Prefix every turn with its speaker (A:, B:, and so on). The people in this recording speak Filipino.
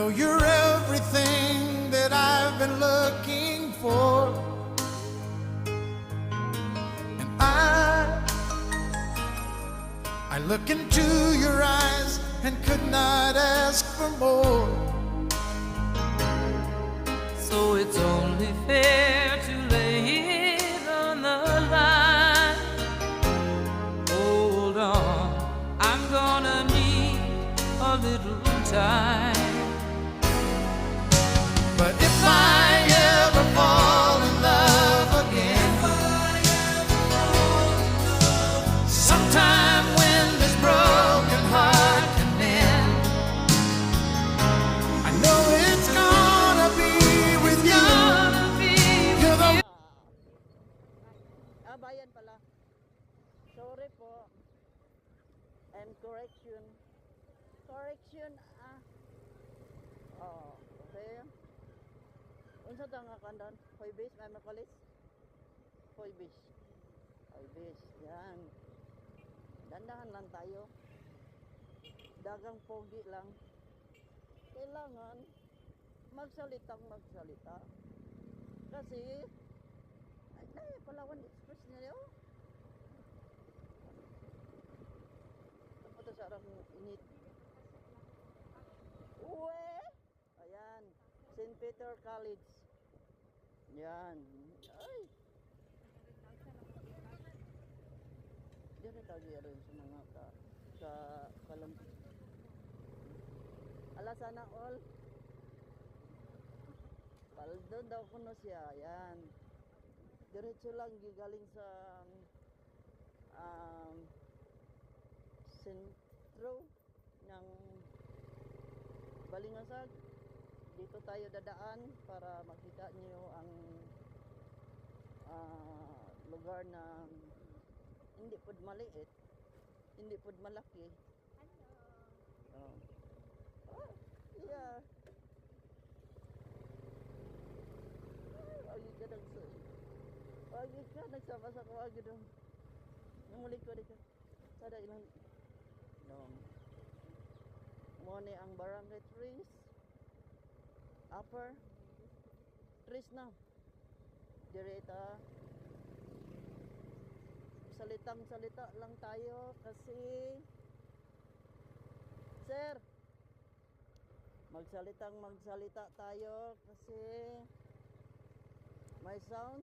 A: know you're everything that I've been looking for, and I look into your eyes and could not ask for more.
B: So it's only fair to lay it on the line. Hold on, I'm gonna need a little time.
A: But if I ever fall in love again, sometime when this broken heart can mend, I know it's gonna be with you. You're the
C: Bayan pala. Sorry po. And correction. Correction, Oh, okay. Unsa ta nga kandan? Hoybis, may makalis? Hoybis. Hoybis, yan. Dandahan lang tayo. Dagang pogi lang. Kailangan magsalita. Kasi ay, Palawan Express niyo. Tapos sa arang init. Uwe! Ayan. St. Peter College. Yan. Ay! Diyan na tayo rin sa mga kalam. Ala sana all. Paldo daw kuno siya. Yan. Diretso lang gigaling sa sentro ng Balingasag. Dito tayo dadaan para makita niyo ang lugar na hindi pud maliit, hindi pud malaki. Oh. Yeah. Wagi ka nagsama sa kawagi dong. Namuli ko dito. Sada ilang mo ni ang barangay trees. Upper trees na. Direta. Salita lang tayo kasi sir, magsalita tayo kasi may sound